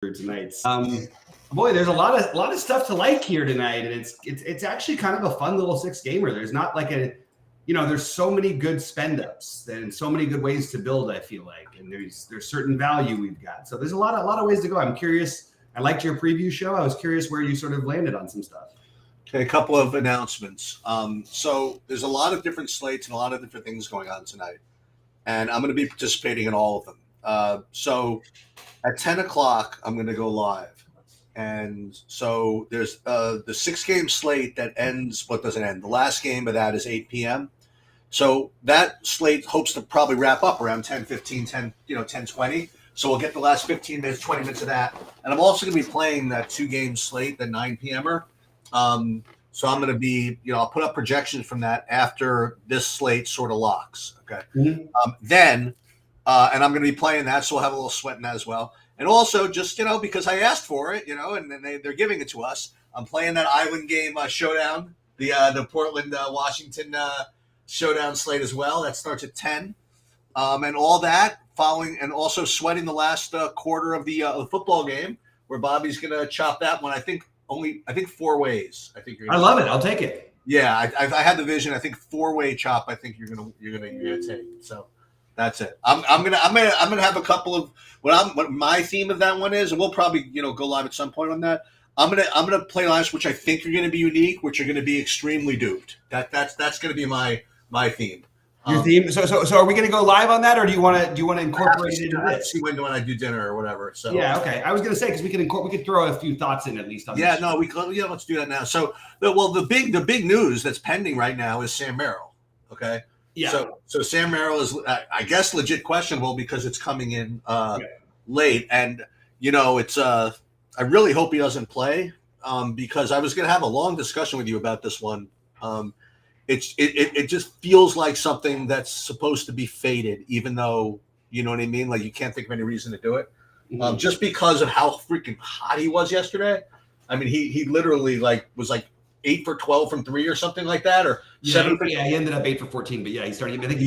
tonight. Boy, there's a lot of stuff to like here tonight, and it's actually kind of a fun little 6-gamer. There's not like there's so many good spend ups and so many good ways to build. I feel like, and there's certain value we've got. So there's a lot of ways to go. I'm curious. I liked your preview show. I was curious where you sort of landed on some stuff. Okay, a couple of announcements. So there's a lot of different slates and a lot of different things going on tonight, and I'm going to be participating in all of them. So at 10 o'clock, I'm going to go live. And so there's the 6-game slate that ends. What doesn't end? The last game of that is 8 p.m. So that slate hopes to probably wrap up around 10:15, 10:20. So we'll get the last 15 minutes, 20 minutes of that. And I'm also going to be playing that 2-game slate, the 9 p.m.er. So I'm going to be, I'll put up projections from that after this slate sort of locks. Okay. Mm-hmm. Then I'm going to be playing that. So we'll have a little sweat in that as well. And also just, because I asked for it, and then they're giving it to us. I'm playing that island game showdown, the Portland, Washington showdown slate as well. That starts at 10. And all that following, and also sweating the last quarter of the football game where Bobby's going to chop that one. I think 4 ways. I love it. I'll take it. Yeah. I had the vision. I think 4-way chop. I think you're going to take. So that's it. I'm gonna have a couple of what my theme of that one is, and we'll probably go live at some point on that. I'm gonna play lines which I think are gonna be unique, which are gonna be extremely duped. That's gonna be my theme. Your theme. So are we gonna go live on that, or do you want to incorporate it into this? See when I do dinner or whatever. So yeah, okay. I was gonna say because we could throw a few thoughts in at least on. Yeah, no, let's do that now. So the big news that's pending right now is Sam Merrill. Okay. Yeah. So Sam Merrill is, I guess, legit questionable because it's coming in late, and it's. I really hope he doesn't play because I was going to have a long discussion with you about this one. It just feels like something that's supposed to be faded, even though you know what I mean. Like you can't think of any reason to do it, just because of how freaking hot he was yesterday. I mean, he literally was 8 for 12 from 3 or something like that, or 7. He ended up 8 for 14, but yeah, he started. I think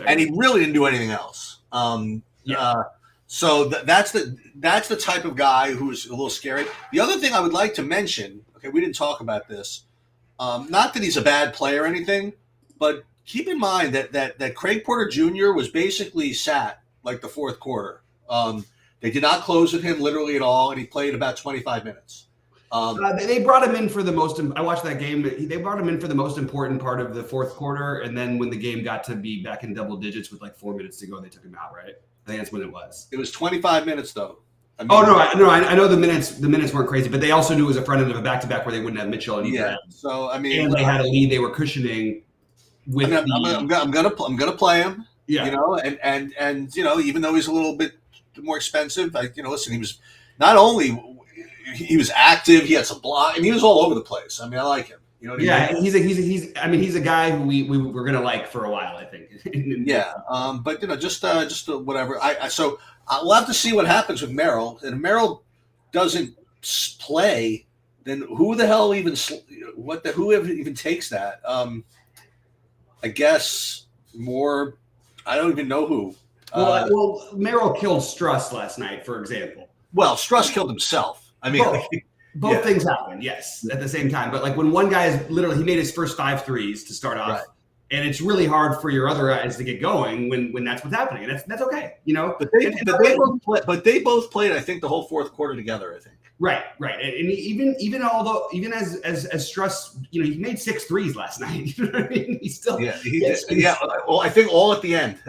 and he really didn't do anything else. So that's the type of guy who's a little scary. The other thing I would like to mention, okay, we didn't talk about this. Not that he's a bad player or anything, but keep in mind that Craig Porter Jr. was basically sat like the fourth quarter. They did not close with him literally at all, and he played about 25 minutes. They brought him in for the most. I watched that game. They brought him in for the most important part of the fourth quarter, and then when the game got to be back in double digits with 4 minutes to go, they took him out. Right? I think that's when it was. It was 25 minutes though. I know the minutes. The minutes weren't crazy, but they also knew it was a front end of a back-to-back where they wouldn't have Mitchell. Yeah. So and they had a lead. They were cushioning. With I'm gonna play him. Yeah. And even though he's a little bit more expensive, listen, he was not only. He was active. He had some block. I mean, he was all over the place. I mean, I like him. You know what I mean? He's a guy who we were gonna like for a while, I think. Yeah. But just whatever. So we'll have to see what happens with Merrill. And if Merrill doesn't play, then who the hell even who takes that? I guess more. I don't even know who. Well, Merrill killed Struss last night, for example. Well, Struss killed himself. I mean, both things happen, yes, at the same time. But when one guy is literally, he made his first 5 threes to start off, right. And it's really hard for your other guys to get going when that's what's happening, and that's okay, But they both played, I think, the whole fourth quarter together. I think. Right, and even as Struss, he made 6 threes last night. You know what I mean? He still, Well, I think all at the end.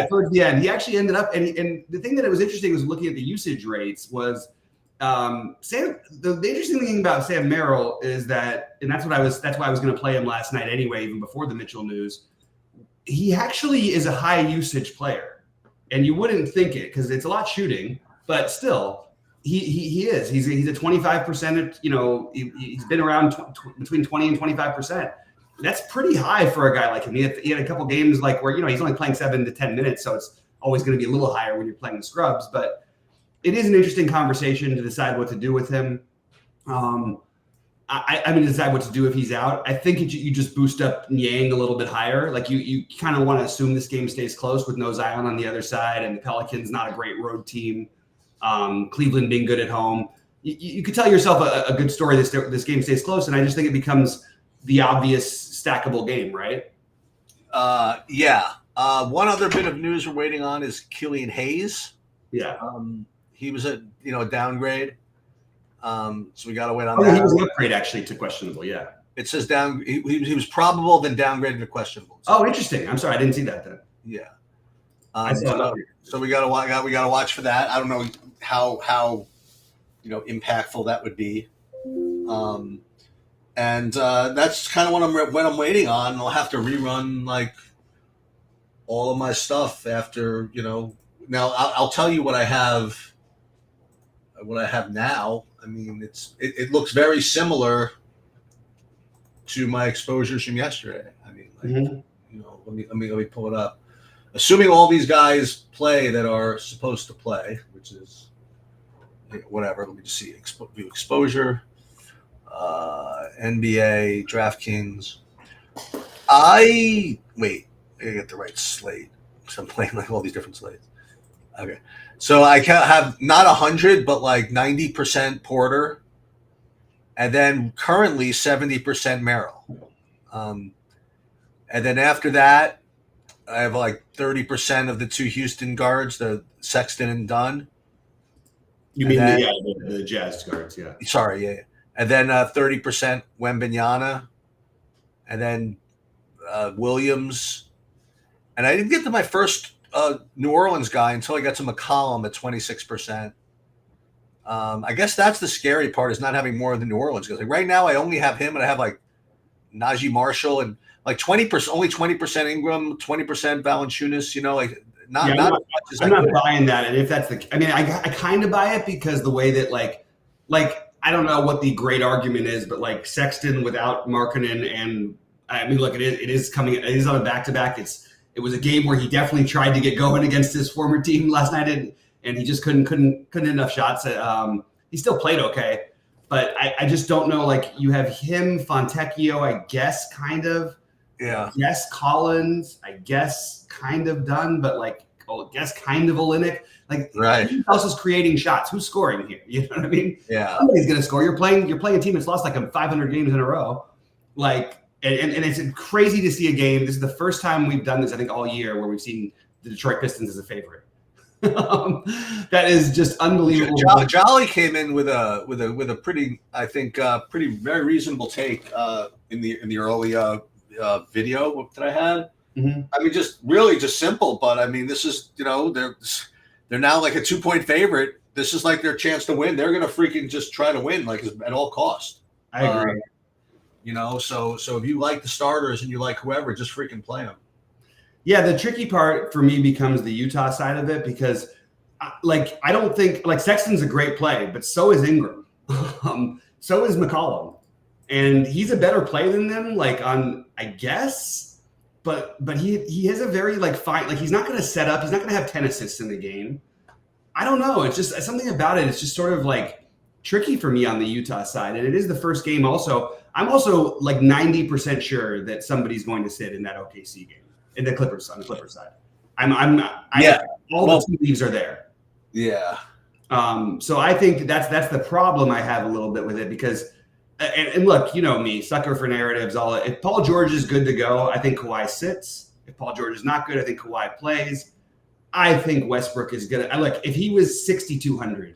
Towards the end, he actually ended up, and the thing that was interesting was looking at the usage rates was. Sam, the interesting thing about Sam Merrill is that, and that's why I was going to play him last night anyway, even before the Mitchell news. He actually is a high usage player, and you wouldn't think it because it's a lot shooting, but still, he is. He's a 25%. He's been around between 20 and 25%. That's pretty high for a guy like him. He had a couple games where he's only playing 7 to 10 minutes, so it's always going to be a little higher when you're playing the scrubs, but. It is an interesting conversation to decide what to do with him. I'm going to decide what to do if he's out. I think you just boost up Yang a little bit higher. You kind of want to assume this game stays close with no Zion on the other side, and the Pelicans not a great road team. Cleveland being good at home. You could tell yourself a good story. This game stays close, and I just think it becomes the obvious stackable game, right? Yeah. One other bit of news we're waiting on is Killian Hayes. Yeah. He was a downgrade. So we got to wait on that. Yeah, he was an upgrade actually to questionable. Yeah. It says down. He was probable, then downgraded to questionable. So. Oh, interesting. I'm sorry, I didn't see that then. Yeah. I saw so we got to watch for that. I don't know how impactful that would be. And that's kind of what I'm waiting on. I'll have to rerun like all of my stuff after Now I'll tell you what I have. What I have now. I mean, it looks very similar to my exposures from yesterday. I mean, let me pull it up. Assuming all these guys play that are supposed to play, which is whatever. Let me just see. View exposure. NBA, DraftKings. I gotta get the right slate because I'm playing like all these different slates. Okay, so I have not 100, but like 90% Porter, and then currently 70% Merrill. And then after that, I have like 30% of the two Houston guards, the Sexton and Dunn. You mean the Jazz guards? Yeah. Sorry, yeah. And then 30% Wembanyama, and then Williams. And I didn't get to my first New Orleans guy until I got to McCollum at 26%. I guess that's the scary part, is not having more than New Orleans guys. Like right now, I only have him, and I have like Najee Marshall and like 20%, only 20% Ingram, 20% Valanciunas. I'm not buying that. And if that's I kind of buy it because the way that like I don't know what the great argument is, but like Sexton without Markkanen, and I mean, look, it is on a back-to-back. It was a game where he definitely tried to get going against his former team last night, and he just couldn't hit enough shots. He still played okay, but I just don't know. Like you have him, Fontecchio, I guess, kind of. Yeah. Yes, Collins, I guess, kind of done, but like, kind of Olynyk. Like, right. Who else is creating shots? Who's scoring here? You know what I mean? Yeah. Somebody's going to score. You're playing a team that's lost like 500 games in a row. Like, and it's crazy to see a game. This is the first time we've done this, I think, all year where we've seen the Detroit Pistons as a favorite. That is just unbelievable. Jolly came in with a pretty, I think, very reasonable take in the early video that I had. Mm-hmm. I mean, just simple, but I mean, this is they're now like a 2-point favorite. This is like their chance to win. They're gonna freaking just try to win like at all costs. I agree. So if you like the starters and you like whoever, just freaking play them. Yeah, the tricky part for me becomes the Utah side of it because, I don't think Sexton's a great play, but so is Ingram, so is McCollum, and he's a better play than them. I guess, but he has a very fine. He's not going to set up. He's not going to have 10 assists in the game. I don't know. It's just something about it. It's just sort of tricky for me on the Utah side, and it is the first game. Also, I'm also 90% sure that somebody's going to sit in that OKC game. In the Clippers, on the Clippers side, all the tea leaves are there. Yeah. So I think that's the problem I have a little bit with it because, and look, you know me, sucker for narratives. If Paul George is good to go, I think Kawhi sits. If Paul George is not good, I think Kawhi plays. I think Westbrook is gonna look. If he was 6,200,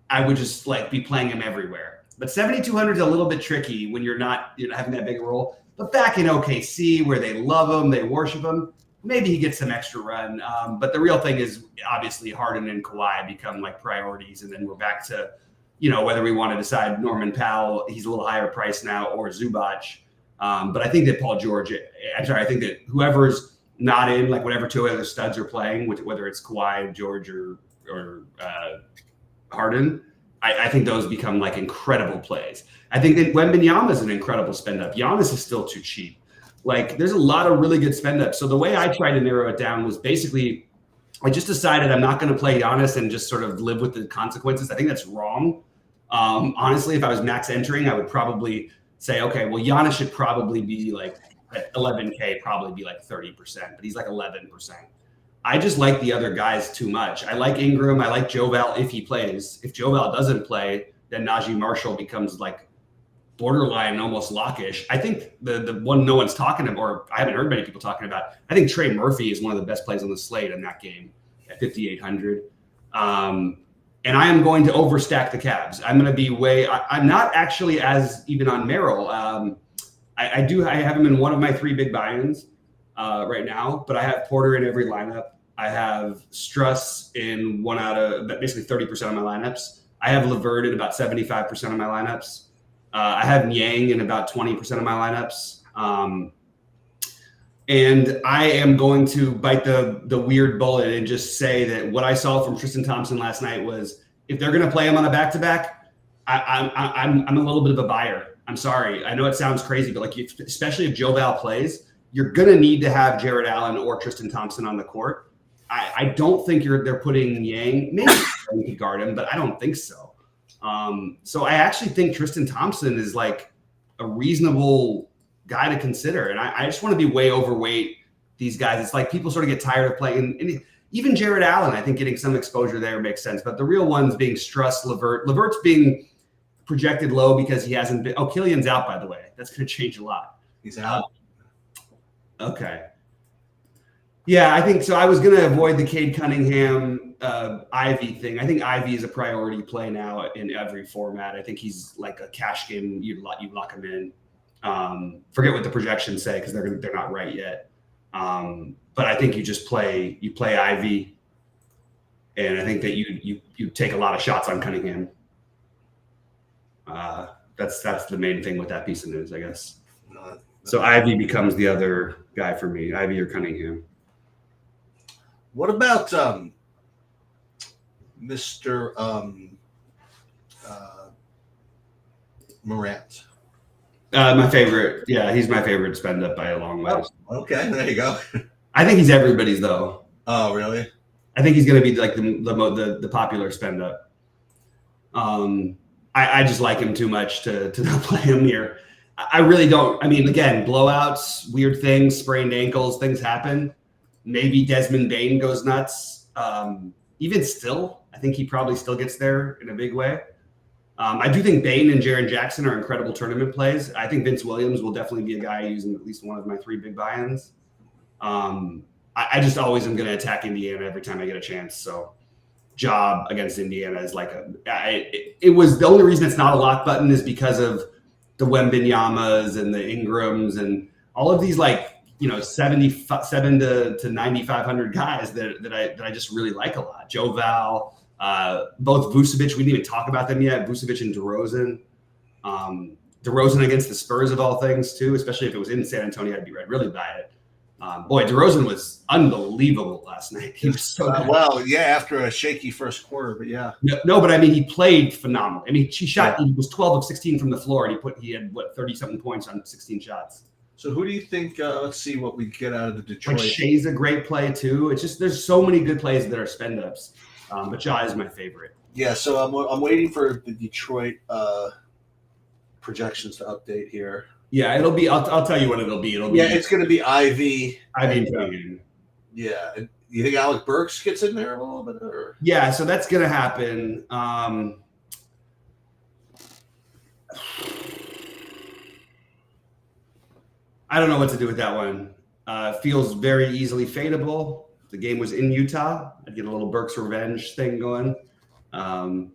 I would just be playing him everywhere. But 7,200 is a little bit tricky when you're not having that big a role. But back in OKC, where they love him, they worship him, maybe he gets some extra run. But the real thing is obviously Harden and Kawhi become priorities, and then we're back to, whether we want to decide Norman Powell, he's a little higher price now, or Zubac. But I think that I think that whoever's not in, whatever two other studs are playing, whether it's Kawhi, George, or Harden, I think those become incredible plays. I think that Wembanyama is an incredible spend up. Giannis is still too cheap. There's a lot of really good spend ups. So the way I tried to narrow it down was basically I just decided I'm not going to play Giannis and just sort of live with the consequences. I think that's wrong. Honestly, if I was max entering, I would probably say, okay, well, Giannis should probably be at 11K, probably be 30%, but he's 11%. I just like the other guys too much. I like Ingram. I like Joval if he plays. If Joval doesn't play, then Najee Marshall becomes like borderline almost lockish. I think the one no one's talking about, or I haven't heard many people talking about, I think Trey Murphy is one of the best plays on the slate in that game at 5,800. And I am going to overstack the Cavs. I'm going to be I'm not actually as even on Merrill. I have him in one of my 3 big buy-ins right now, but I have Porter in every lineup. I have Struss in one out of basically 30% of my lineups. I have LeVert in about 75% of my lineups. I have Niang in about 20% of my lineups. And I am going to bite the weird bullet and just say that what I saw from Tristan Thompson last night was if they're going to play him on a back-to-back, I'm a little bit of a buyer. I'm sorry. I know it sounds crazy, but like especially if Joval plays, you're going to need to have Jared Allen or Tristan Thompson on the court. I don't think they're putting Niang. Maybe you could guard him, but I don't think so. So I actually think Tristan Thompson is like a reasonable guy to consider. And I just want to be way overweight these guys. It's like people sort of get tired of playing. And even Jared Allen, I think getting some exposure there makes sense. But the real ones being Struss, LeVert. LeVert's being projected low because he hasn't been. Oh, Killian's out, by the way. That's going to change a lot. He's out. Okay. Yeah, I think so. I was going to avoid the Cade Cunningham Ivy thing. I think Ivy is a priority play now in every format. I think he's like a cash game. You lock him in. Forget what the projections say because they're not right yet. But I think you just play Ivy, and I think that you take a lot of shots on Cunningham. That's the main thing with that piece of news, I guess. So Ivy becomes the other guy for me, Ivy or Cunningham. What about Mr. Morant? My favorite. Yeah, he's my favorite spend up by a long way. Oh, okay, there you go. I think he's everybody's though. Oh, really? I think he's going to be like the popular spend up. I just like him too much to not play him here. I really don't. I mean, again, blowouts, weird things, sprained ankles, things happen. Maybe Desmond Bane goes nuts. Even still, I think he probably still gets there in a big way. I do think Bane and Jaren Jackson are incredible tournament plays. I think Vince Williams will definitely be a guy using at least one of my 3 big buy-ins. I just always am going to attack Indiana every time I get a chance. So job against Indiana is like it was the only reason it's not a lock button is because of the Wembinyamas and the Ingrams and all of these 77 to 9,500 guys that I just really like a lot. Joval, both Vucevic, we didn't even talk about them yet. Vucevic and DeRozan. DeRozan against the Spurs of all things too, especially if it was in San Antonio, I'd really buy it. DeRozan was unbelievable last night. He was so good. Well, yeah, after a shaky first quarter, but yeah. No, but I mean, he played phenomenal. I mean, he was 12 of 16 from the floor, and he had 30-something points on 16 shots. So who do you think? Let's see what we get out of the Detroit. Like Shea's a great play too. It's just there's so many good plays that are spend ups, but Ja is my favorite. Yeah, so I'm waiting for the Detroit projections to update here. Yeah, it'll be. I'll tell you what it'll be. It's going to be Ivy. Ivy. Yeah, you think Alec Burks gets in there a little bit, or? Yeah, so that's going to happen. I don't know what to do with that one. Feels very easily fadeable. If the game was in Utah, I'd get a little Burks revenge thing going. I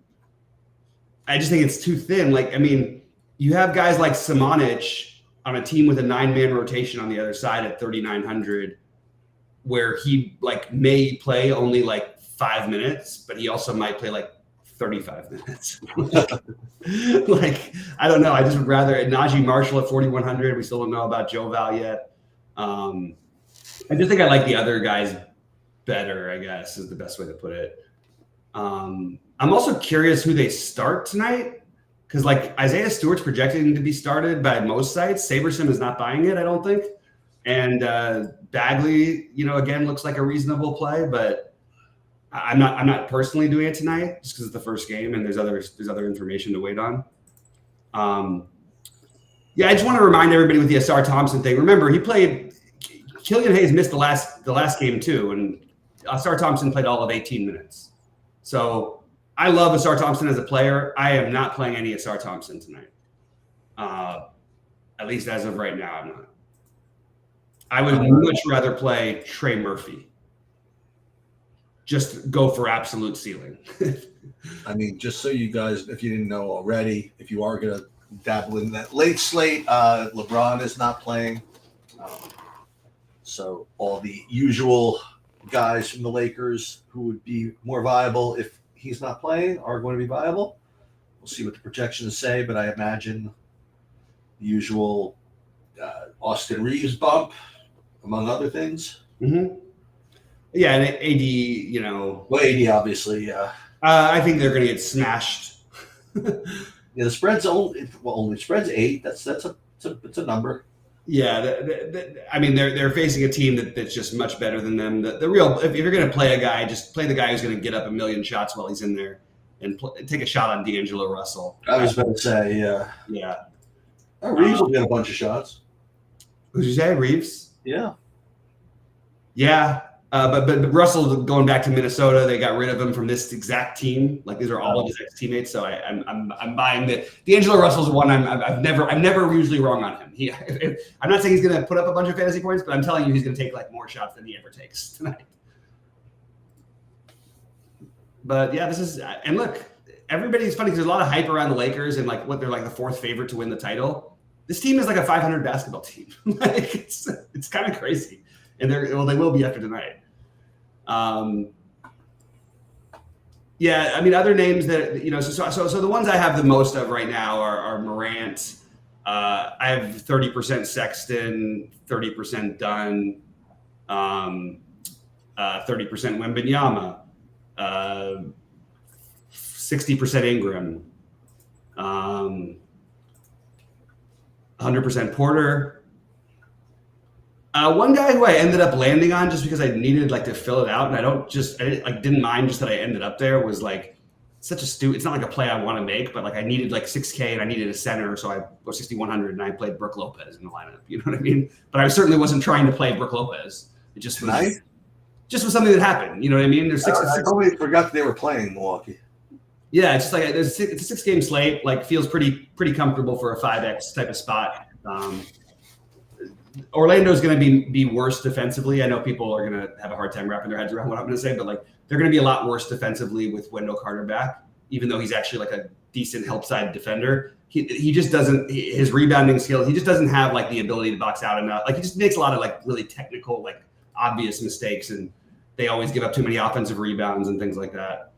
just think it's too thin. Like, I mean, you have guys like Simonic on a team with a 9-man rotation on the other side at 3,900, where he may play only 5 minutes, but he also might play 35 minutes. I don't know. I just would rather Najee Marshall at 4,100. We still don't know about Joval yet. I just think I like the other guys better, I guess, is the best way to put it. I'm also curious who they start tonight. Because Isaiah Stewart's projecting to be started by most sites. Sabersim is not buying it, I don't think. And Bagley, again, looks like a reasonable play, but I'm not personally doing it tonight just because it's the first game and there's other information to wait on. Yeah, I just want to remind everybody with the Asar Thompson thing. Remember, Killian Hayes missed the last game too, and Asar Thompson played all of 18 minutes. So I love Asar Thompson as a player. I am not playing any Asar Thompson tonight. At least as of right now, I'm not. I would much rather play Trey Murphy. Just go for absolute ceiling. I mean, just so you guys, if you didn't know already, if you are going to dabble in that late slate, LeBron is not playing. So all the usual guys from the Lakers who would be more viable if he's not playing are going to be viable. We'll see what the projections say, but I imagine the usual Austin Reeves bump, among other things. Mm-hmm. Yeah, and AD, you know. Well, AD obviously, yeah. I think they're going to get smashed. Yeah, the spread's only spread's 8. That's a number. Yeah, I mean they're facing a team that's just much better than them. The real, if you're going to play a guy, just play the guy who's going to get up a million shots while he's in there and take a shot on D'Angelo Russell. I was about to say, yeah. Yeah. Reeves will get a bunch of shots. Who'd you say, Reeves? Yeah. Yeah. But Russell, going back to Minnesota, they got rid of him from this exact team. Like these are all of his ex-teammates. So I'm buying the D'Angelo Russell's one. I'm never usually wrong on him. I'm not saying he's going to put up a bunch of fantasy points, but I'm telling you he's going to take like more shots than he ever takes tonight. But yeah, and look, everybody's funny because there's a lot of hype around the Lakers and like what they're like the 4th favorite to win the title. This team is like a 500 basketball team. Like it's kind of crazy. And they will be after tonight. Yeah, I mean, other names that, you know, so the ones I have the most of right now are Morant. I have 30% Sexton, 30% Dunn, 30% Wembanyama, 60% Ingram, 100% Porter. One guy who I ended up landing on just because I needed like to fill it out, and I didn't mind just that I ended up there was like such a it's not like a play I want to make, but like I needed like 6K and I needed a center, so I was 6,100 and I played Brook Lopez in the lineup. You know what I mean? But I certainly wasn't trying to play Brook Lopez. It just was something that happened. You know what I mean? There's six. I totally forgot they were playing Milwaukee. Yeah, it's just like it's a 6-game slate. Like feels pretty comfortable for a 5X type of spot. Orlando's going to be worse defensively. I know people are going to have a hard time wrapping their heads around what I'm going to say, but like they're going to be a lot worse defensively with Wendell Carter back, even though he's actually like a decent help side defender. He just doesn't, his rebounding skills, he just doesn't have like the ability to box out enough. Like he just makes a lot of like really technical, like obvious mistakes, and they always give up too many offensive rebounds and things like that.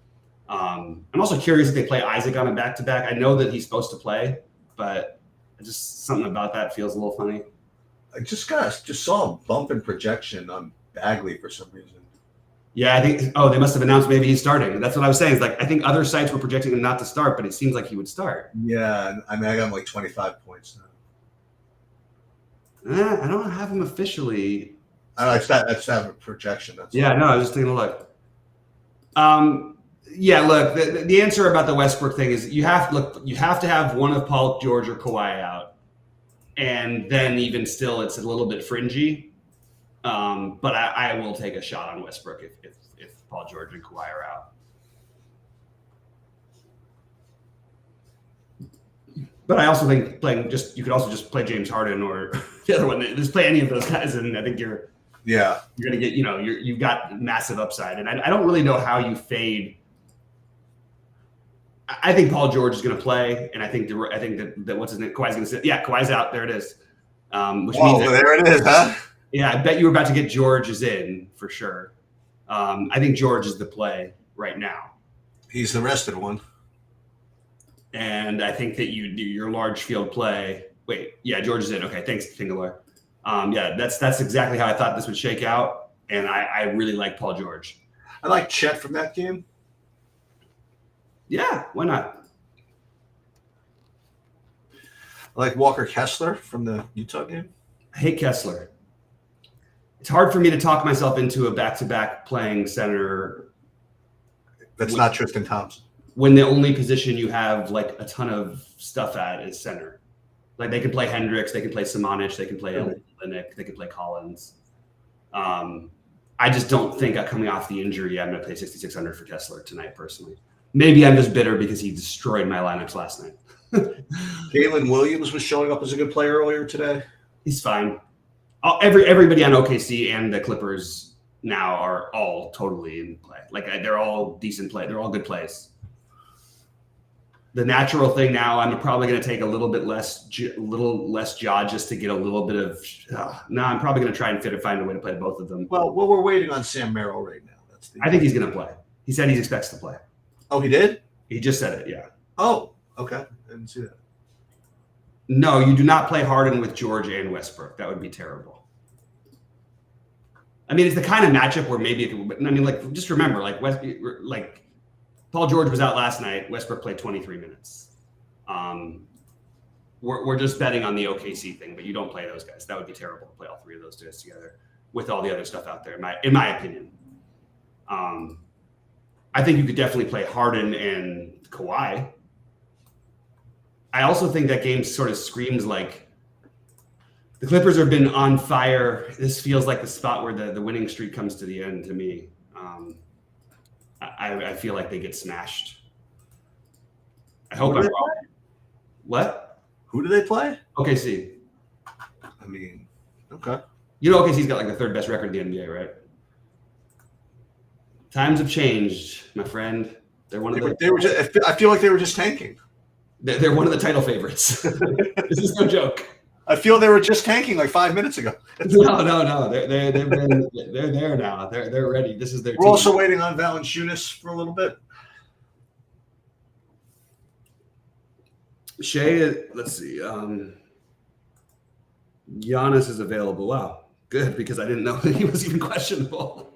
I'm also curious if they play Isaac on a back-to-back. I know that he's supposed to play, but just something about that feels a little funny. I just saw a bump in projection on Bagley for some reason. Yeah, I think. They must have announced maybe he's starting. That's what I was saying. It's like I think other sites were projecting him not to start, but it seems like he would start. Yeah, I mean, I got him like 25 points now. I don't have him officially. I just have a projection. No, I was just taking a look. Yeah, look, the answer about the Westbrook thing is you have to have one of Paul George or Kawhi out. And then even still, it's a little bit fringy. But I will take a shot on Westbrook if Paul George and Kawhi are out. But I also think you could also just play James Harden or the other one. Just play any of those guys, and I think you're going to get, you've got massive upside. And I don't really know how you fade. I think Paul George is going to play, and I think that what's his name? Kawhi's going to sit. Yeah, Kawhi's out. There it is. Which means there it is, huh? Yeah, I bet you were about to get George is in for sure. I think George is the play right now. He's the rested one. And I think that you do your large field play. Wait, yeah, George is in. Okay, thanks, Tingler. Yeah, that's exactly how I thought this would shake out, and I really like Paul George. I like Chet from that game. Yeah, why not? I like Walker Kessler from the Utah game. I hate Kessler. It's hard for me to talk myself into a back-to-back playing center. That's not Tristan Thompson. When the only position you have like a ton of stuff at is center. Like they can play Hendricks, they can play Simonic, they can play Olynyk, they can play Collins. I I just don't think coming off the injury, I'm going to play 6,600 for Kessler tonight, personally. Maybe I'm just bitter because he destroyed my lineups last night. Jalen Williams was showing up as a good player earlier today. He's fine. Everybody on OKC and the Clippers now are all totally in play. Like, they're all decent play. They're all good plays. The natural thing now, I'm probably going to take a little less jaw just to get a little bit of. No, I'm probably going to try and find a way to play both of them. Well, we're waiting on Sam Merrill right now. I think he's going to play. He said he expects to play. Oh, he did? He just said it. Yeah. Oh, okay. I didn't see that. No, you do not play Harden with George and Westbrook. That would be terrible. I mean, it's the kind of matchup where maybe it could. But I mean, like, just remember, like Paul George was out last night. Westbrook played 23 minutes. We're just betting on the OKC thing, but you don't play those guys. That would be terrible to play all three of those guys together with all the other stuff out there, in my opinion. I think you could definitely play Harden and Kawhi. I also think that game sort of screams like the Clippers have been on fire. This feels like the spot where the winning streak comes to the end to me. I feel like they get smashed. I hope I'm wrong. What? Who do they play? OKC. I mean, okay. You know OKC's got like the third best record in the NBA, right? Times have changed, my friend. They're one of the. I feel like they were just tanking. They're one of the title favorites. This is no joke. I feel they were just tanking like 5 minutes ago. No. They're there now. They're ready. This is their. We're also waiting on Valanciunas for a little bit. Shea, let's see. Giannis is available. Wow, good, because I didn't know that he was even questionable.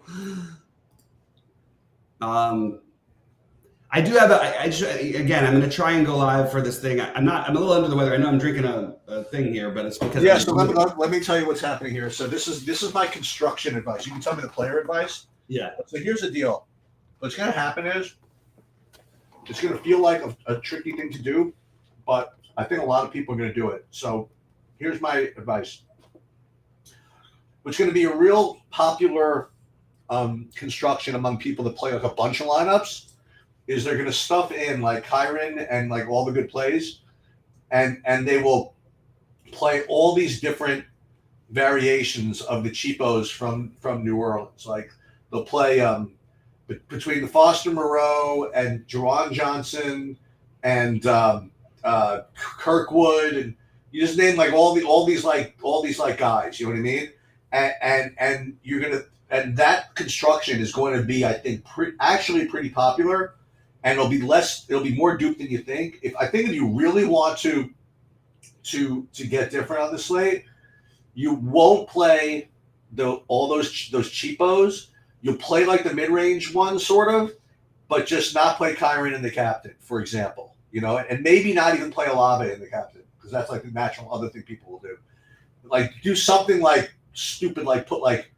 I do have again, I'm going to try and go live for this thing. I'm a little under the weather. I know I'm drinking a thing here, but it's because so let me tell you what's happening here. So this is my construction advice. You can tell me the player advice. Yeah. So here's the deal. What's going to happen is it's going to feel like a tricky thing to do, but I think a lot of people are going to do it. So here's my advice. What's going to be a real popular construction among people that play like a bunch of lineups is they're going to stuff in like Kyron and like all the good plays, and they will play all these different variations of the cheapos from New Orleans. Like they'll play between the Foster Moreau and Juwan Johnson and Kirkwood, and you just name like all these guys. You know what I mean? And you're gonna. And that construction is going to be, I think, actually pretty popular, and it'll be more Duke than you think. If you really want to get different on the slate, you won't play all those cheapos. You'll play like the mid-range ones, sort of, but just not play Kyron in the captain, for example. You know, and maybe not even play Olave in the captain, because that's like the natural other thing people will do. Like do something like stupid, like put like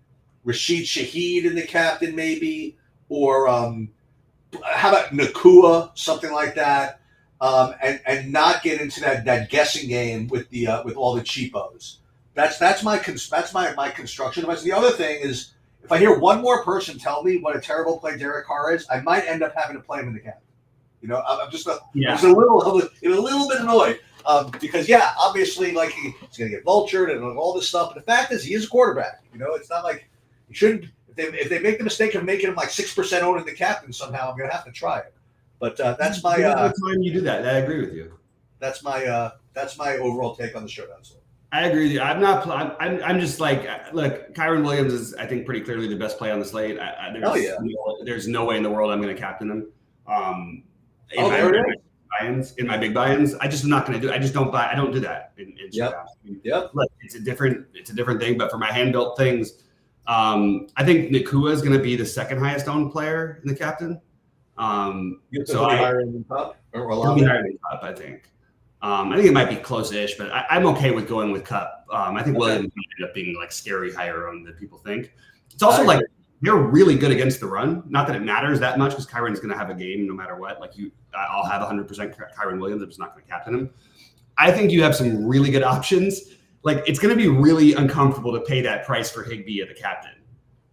Rashid Shaheed in the captain, maybe, or how about Nakua, something like that, and not get into that guessing game with all the cheapos. That's my construction advice. The other thing is, if I hear one more person tell me what a terrible play Derek Carr is, I might end up having to play him in the captain. You know, I'm just a little bit annoyed. Because obviously, like he's going to get vultured and all this stuff. But the fact is, he is a quarterback. You know, it's not like he shouldn't. If they make the mistake of making him like 6% owned in the captain somehow, I'm going to have to try it. But that's my. Every time you do that, I agree with you. That's my overall take on the showdown. So. I agree with you. I'm just like, look, Kyron Williams is, I think, pretty clearly the best play on the slate. There's no way in the world I'm going to captain him. In my big buy-ins, I just am not going to do. I just don't buy. I don't do that. Look, it's a different thing. But for my hand-built things, I think Nakua is going to be the second highest owned player in the captain. Higher in the top, or he'll be higher than Cup, I think. I think it might be close-ish, but I'm okay with going with Cup. I think Williams might end up being like scary higher owned than people think. It's also like they're really good against the run. Not that it matters that much because Kyron's going to have a game no matter what. Like I'll have 100% Kyron Williams. I'm just not going to captain him. I think you have some really good options. Like it's going to be really uncomfortable to pay that price for Higbee at the captain.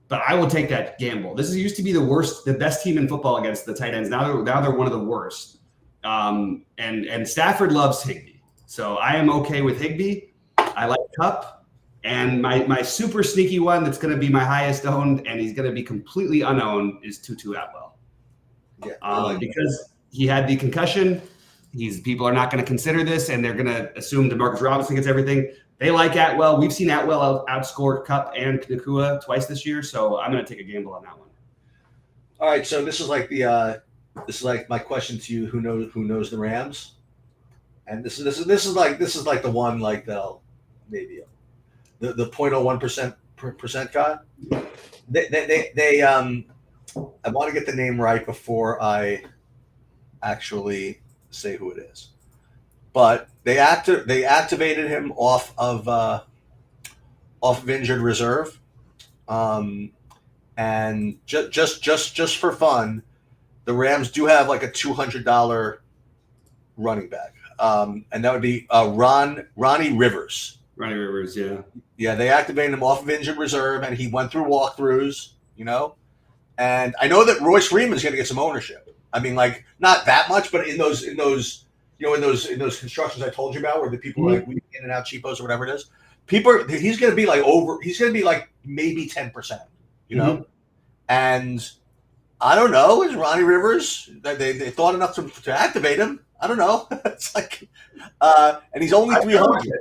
but I will take that gamble. This used to be the best team in football against the tight ends. Now they're one of the worst. And Stafford loves Higbee, so I am okay with Higbee. I like Kupp, and my super sneaky one that's going to be my highest owned, and he's going to be completely unowned, is Tutu Atwell. Yeah, because he had the concussion. People are not going to consider this, and they're going to assume DeMarcus Robinson gets everything. They like Atwell. We've seen Atwell outscore Kupp and Nakua twice this year, so I'm going to take a gamble on that one. All right, so this is like my question to you. Who knows the Rams? And this is like the one like they'll maybe the 0.01% guy. They I want to get the name right before I actually say who it is. But they activated him off of injured reserve, and just for fun, the Rams do have like a $200 running back, and that would be Ronnie Rivers. Ronnie Rivers, yeah. Yeah, they activated him off of injured reserve, and he went through walkthroughs, And I know that Royce Freeman's going to get some ownership. I mean, like not that much, but in those constructions I told you about, where the people are like we in and out cheapos or whatever it is, he's going to be like maybe 10%, and I don't know. Is Ronnie Rivers? They thought enough to activate him. I don't know. It's like, and he's only 300.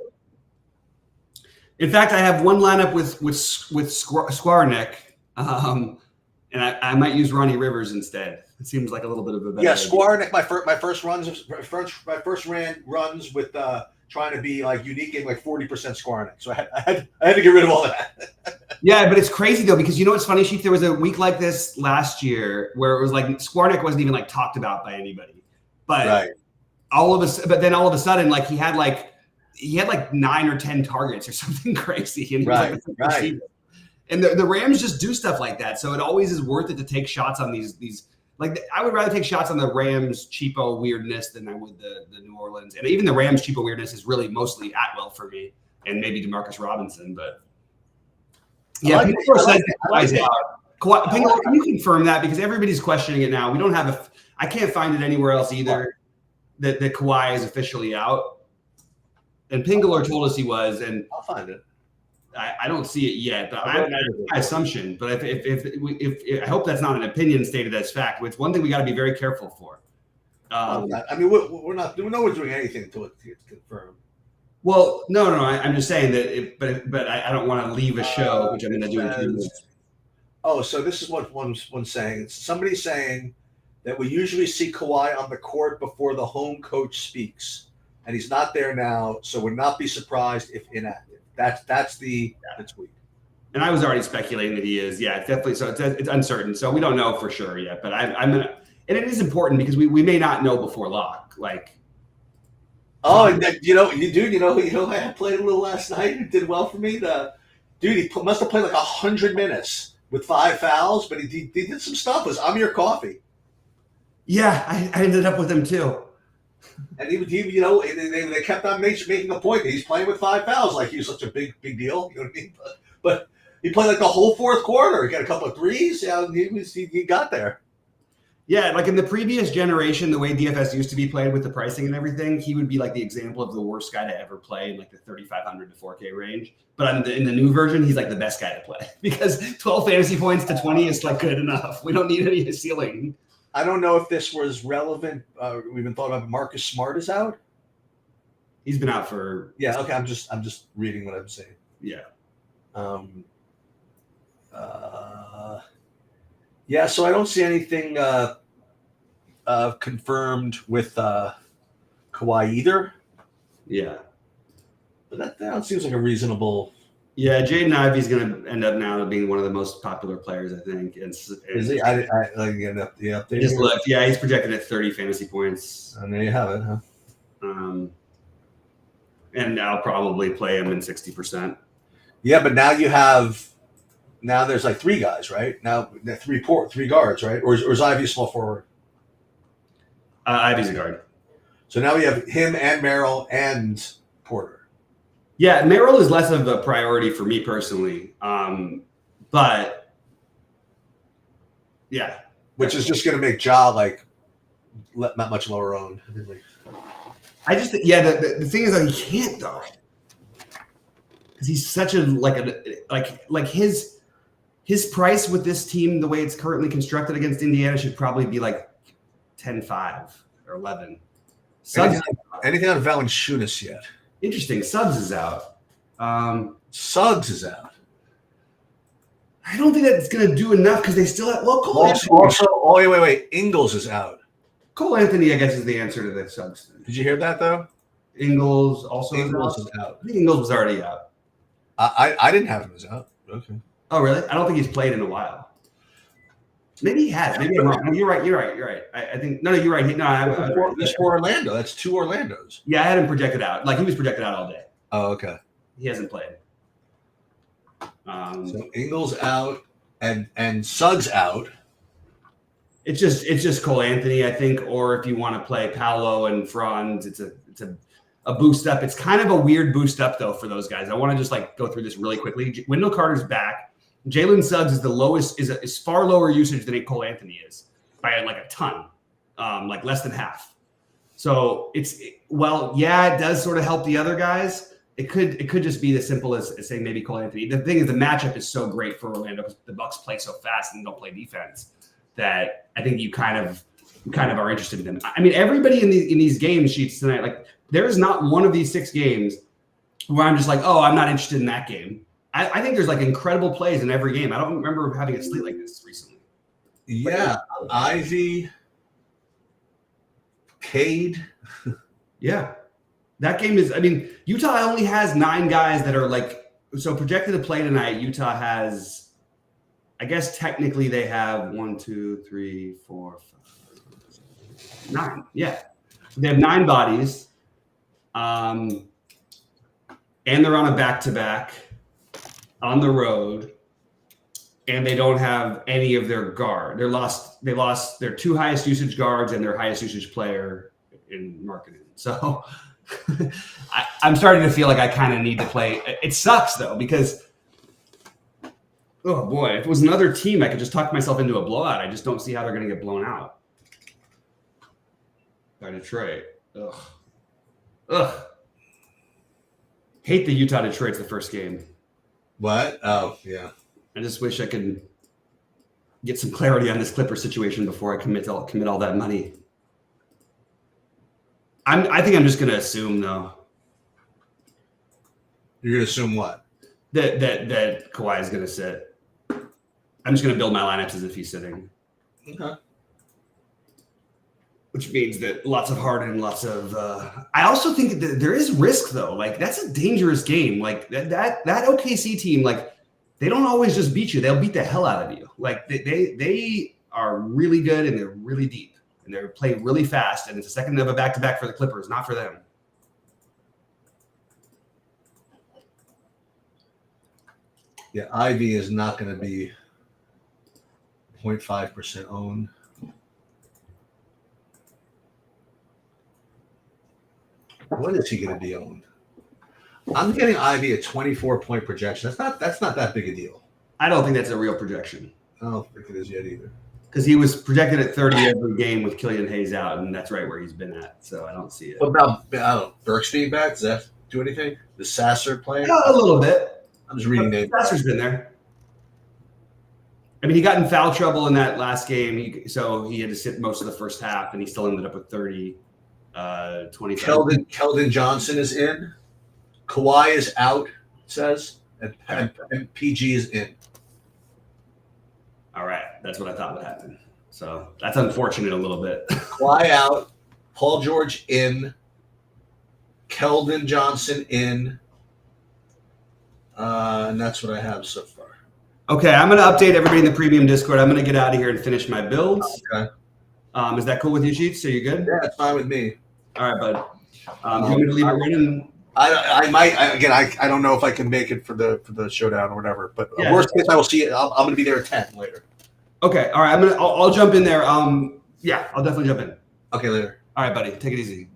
In fact, I have one lineup with Skwarnek, and I might use Ronnie Rivers instead. It seems like a little bit of a better idea. Skwarnek. My first runs with trying to be like unique in like 40% Skwarnek. So I had to get rid of all that. Yeah, but it's crazy though, because what's funny, Sheik? There was a week like this last year where it was like Skwarnek wasn't even like talked about by anybody, but right. then all of a sudden, like he had like 9 or 10 targets or something crazy, and he was right. And the Rams just do stuff like that, so it always is worth it to take shots on these. Like I would rather take shots on the Rams cheapo weirdness than I would the New Orleans, and even the Rams cheapo weirdness is really mostly Atwell for me, and maybe DeMarcus Robinson, but. Yeah, people are saying Kawhi's out. Can you confirm that? Because everybody's questioning it now. We don't have I can't find it anywhere else either that Kawhi is officially out. And Pingler told us he was, and I'll find it. I don't see it yet, but I have my assumption. But if I hope that's not an opinion stated as fact. It's one thing we got to be very careful for. I mean, we're not. No one's doing anything to confirm. Well, no. I'm just saying that, but I don't want to leave a show, which I'm going to do in a few minutes. Oh, so this is what one's saying. It's somebody saying that we usually see Kawhi on the court before the home coach speaks, and he's not there now, so would not be surprised if inactive. That's the tweet. And I was already speculating that he is. Yeah, it's definitely. So it's uncertain. So we don't know for sure yet. But I'm gonna, and it is important because we may not know before lock. Like. Oh, and I played a little last night and did well for me. He must have played like 100 minutes with 5 fouls, but he did some stuff. It was Amir Coffee. Yeah, I ended up with him too. And they kept on making a point that he's playing with 5 fouls, like he was such a big deal. You know what I mean? But he played like the whole fourth quarter. He got a couple of threes. Yeah, he got there. Yeah, like in the previous generation, the way DFS used to be played with the pricing and everything, he would be like the example of the worst guy to ever play in like the 3,500 to 4K range. But in the new version, he's like the best guy to play because 12 fantasy points to 20 is like good enough. We don't need any ceiling. I don't know if this was relevant. We've been thought about Marcus Smart is out. He's been out for. Yeah. Okay. I'm just reading what I'm saying. Yeah. Yeah, so I don't see anything confirmed with Kawhi either. Yeah. But that seems like a reasonable. Yeah, Jaden Ivey's going to end up now being one of the most popular players, I think. Is he? I get the update. Just looked. Yeah, he's projected at 30 fantasy points. And there you have it, huh? And I'll probably play him in 60%. Yeah, but now you have. Now there's like 3 guys, right? Now 3 guards, right? Or is Ivy a small forward? Ivy's a guard. So now we have him and Merrill and Porter. Yeah, Merrill is less of a priority for me personally. But Yeah. Which is just going to make Ja like not much lower owned. I just the thing is that he can't though, because he's such a like his price with this team the way it's currently constructed against Indiana should probably be like 10-5 or 11. Anything on Valanciunas yet? Interesting. Suggs is out. Suggs is out. I don't think that's going to do enough because they still have. Well, Wait. Ingles is out. Cole Anthony, I guess, is the answer to the Suggs thing. Did you hear that though? Ingles also is out. I think Ingles was already out. I didn't have him as out. Okay. Oh, really? I don't think he's played in a while. Maybe he has. Maybe I'm wrong. No, you're right. I think no, you're right. No, that's for Orlando. That's 2 Orlandos. Yeah, I had him projected out. Like he was projected out all day. Oh, okay. He hasn't played. So Ingles out and Suggs out. It's just Cole Anthony, I think, or if you want to play Paolo and Franz, it's a boost up. It's kind of a weird boost up though for those guys. I want to just like go through this really quickly. Wendell Carter's back. Jalen Suggs is the lowest, is far lower usage than Cole Anthony is by like a ton, like less than half. So it does sort of help the other guys. It could just be as simple as saying maybe Cole Anthony. The thing is, the matchup is so great for Orlando because the Bucks play so fast and don't play defense that I think you kind of are interested in them. I mean, everybody in these game sheets tonight, like there is not one of these 6 games where I'm just like, oh, I'm not interested in that game. I think there's like incredible plays in every game. I don't remember having a slate like this recently. Yeah, Ivy, Cade. Yeah. That game is, I mean, Utah only has 9 guys that are like, so projected to play tonight. Utah has, I guess technically they have 1, 2, 3, 4, 5, 9. Yeah. They have 9 bodies. And they're on a back-to-back on the road. And they don't have any of their guard. They lost their 2 highest usage guards and their highest usage player in marketing. So I'm starting to feel like I kind of need to play. It sucks though, because oh boy, if it was another team, I could just talk myself into a blowout. I just don't see how they're going to get blown out by Detroit. Ugh. Hate the Utah Detroit's the first game. What? Oh yeah. I just wish I could get some clarity on this Clipper situation before I commit all that money. I think I'm just going to assume though. You're going to assume what? That Kawhi is going to sit. I'm just going to build my lineups as if he's sitting. Okay. Which means that lots of Harden, lots of. I also think that there is risk though. Like that's a dangerous game. Like that OKC team, like they don't always just beat you; they'll beat the hell out of you. Like they are really good and they're really deep and they play really fast. And it's a second of a back-to-back for the Clippers, not for them. Yeah, Ivy is not going to be 0.5% owned. What is he going to be owned? I'm getting Ivy a 24-point projection. That's not that big a deal. I don't think that's a real projection. I don't think it is yet either. Because he was projected at 30 every game with Killian Hayes out, and that's right where he's been at. So I don't see it. What about Burks being back? Does that do anything? The Sasser playing? A little bit. I'm just reading names. Sasser's been there. I mean, he got in foul trouble in that last game, so he had to sit most of the first half, and he still ended up with 30, 25. Keldon Johnson is in. Kawhi is out, it says, and PG is in. All right, that's what I thought would happen. So that's unfortunate a little bit. Kawhi out, Paul George in, Keldon Johnson in, and that's what I have so far. Okay, I'm going to update everybody in the premium Discord. I'm going to get out of here and finish my builds. Okay. Is that cool with you, Sheets? Are you good? Yeah, it's fine with me. All right, bud. Do you want me to leave it running? I might again. I don't know if I can make it for the showdown or whatever. But Yeah. Worst case, I will see it. I'm going to be there at 10 later. Okay, all right. I'll jump in there. Yeah, I'll definitely jump in. Okay, later. All right, buddy. Take it easy.